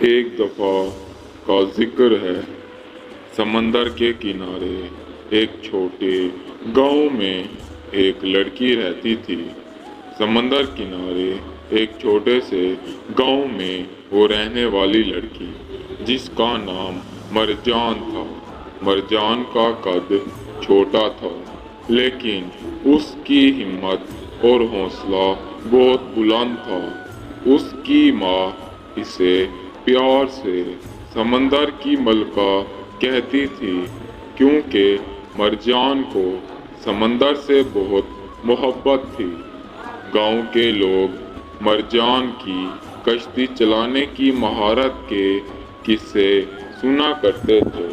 ایک دفعہ کا ذکر ہے، سمندر کے کنارے ایک چھوٹے گاؤں میں ایک لڑکی رہتی تھی۔ سمندر کنارے ایک چھوٹے سے گاؤں میں وہ رہنے والی لڑکی جس کا نام مرجان تھا۔ مرجان کا قد چھوٹا تھا، لیکن اس کی ہمت اور حوصلہ بہت بلند تھا۔ اس کی ماں اسے پیار سے سمندر کی ملکہ کہتی تھی، کیونکہ مرجان کو سمندر سے بہت محبت تھی۔ گاؤں کے لوگ مرجان کی کشتی چلانے کی مہارت کے قصے سنا کرتے تھے۔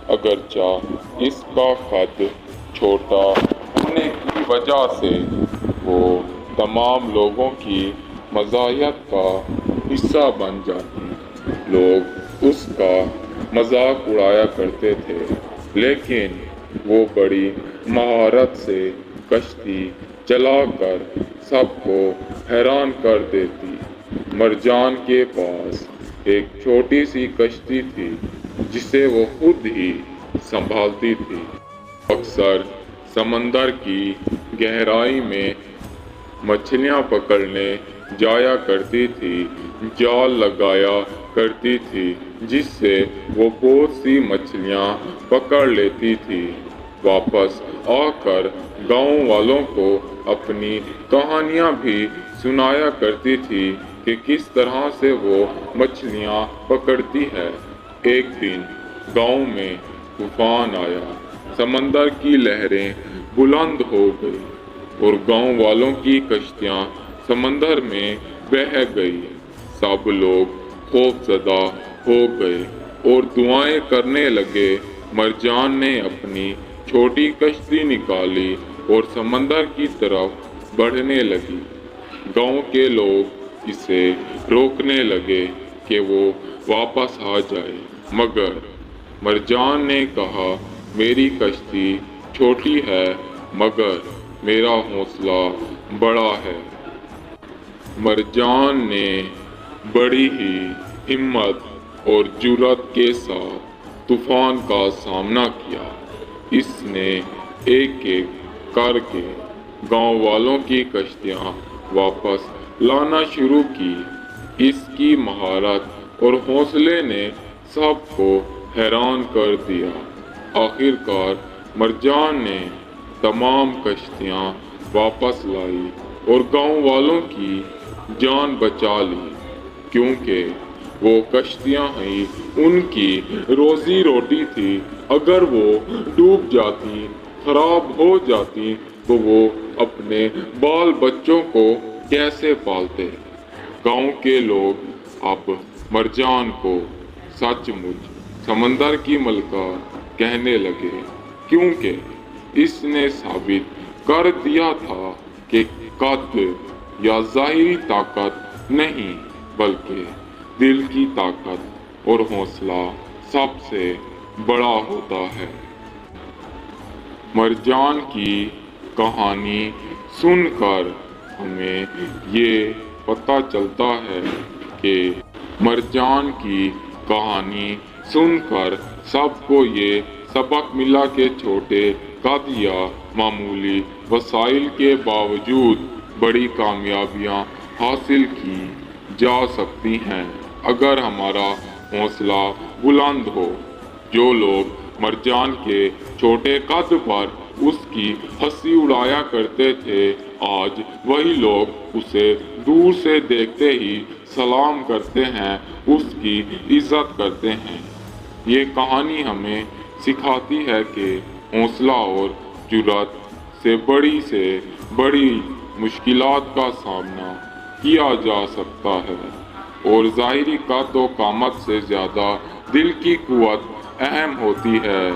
اگرچہ اس کا قد چھوٹا ہونے کی وجہ سے وہ تمام لوگوں کی مزاحیت کا حصہ بن جاتی۔ لوگ اس کا مذاق اڑایا کرتے تھے، لیکن وہ بڑی مہارت سے کشتی چلا کر سب کو حیران کر دیتی۔ مرجان کے پاس ایک چھوٹی سی کشتی تھی جسے وہ خود ہی سنبھالتی تھی۔ اکثر سمندر کی گہرائی میں مچھلیاں پکڑنے جایا کرتی تھی، جال لگایا کرتی تھی جس سے وہ بہت سی مچھلیاں پکڑ لیتی تھی۔ واپس آ کر گاؤں والوں کو اپنی کہانیاں بھی سنایا کرتی تھی کہ کس طرح سے وہ مچھلیاں پکڑتی ہے۔ ایک دن گاؤں میں طوفان آیا، سمندر کی لہریں بلند ہو گئی اور گاؤں والوں کی کشتیاں سمندر میں بہہ گئی۔ سب لوگ خوف زدہ ہو گئے اور دعائیں کرنے لگے۔ مرجان نے اپنی چھوٹی کشتی نکالی اور سمندر کی طرف بڑھنے لگی۔ گاؤں کے لوگ اسے روکنے لگے کہ وہ واپس آ جائے، مگر مرجان نے کہا، میری کشتی چھوٹی ہے مگر میرا حوصلہ بڑا ہے۔ مرجان نے بڑی ہی ہمت اور جرأت کے ساتھ طوفان کا سامنا کیا۔ اس نے ایک ایک کر کے گاؤں والوں کی کشتیاں واپس لانا شروع کی۔ اس کی مہارت اور حوصلے نے سب کو حیران کر دیا۔ آخرکار مرجان نے تمام کشتیاں واپس لائی اور گاؤں والوں کی جان بچا لی، کیونکہ وہ کشتیاں ہی ان کی روزی روٹی تھی۔ اگر وہ ڈوب جاتی، خراب ہو جاتی تو وہ اپنے بال بچوں کو کیسے پالتے؟ گاؤں کے لوگ اب مرجان کو سچ مچ سمندر کی ملکہ کہنے لگے، کیونکہ اس نے ثابت کر دیا تھا کہ قد یا ظاہری طاقت نہیں، بلکہ دل کی طاقت اور حوصلہ سب سے بڑا ہوتا ہے۔ مرجان کی کہانی سن کر ہمیں یہ پتہ چلتا ہے کہ مرجان کی کہانی سن کر سب کو یہ سبق ملا کہ چھوٹے قد یا معمولی وسائل کے باوجود بڑی کامیابیاں حاصل کی جا سکتی ہیں، اگر ہمارا حوصلہ بلند ہو۔ جو لوگ مرجان کے چھوٹے قد پر اس کی ہنسی اڑایا کرتے تھے، آج وہی لوگ اسے دور سے دیکھتے ہی سلام کرتے ہیں، اس کی عزت کرتے ہیں۔ یہ کہانی ہمیں سکھاتی ہے کہ حوصلہ اور جرأت سے بڑی مشکلات کا سامنا کیا جا سکتا ہے، اور ظاہری قد و قامت سے زیادہ دل کی قوت اہم ہوتی ہے۔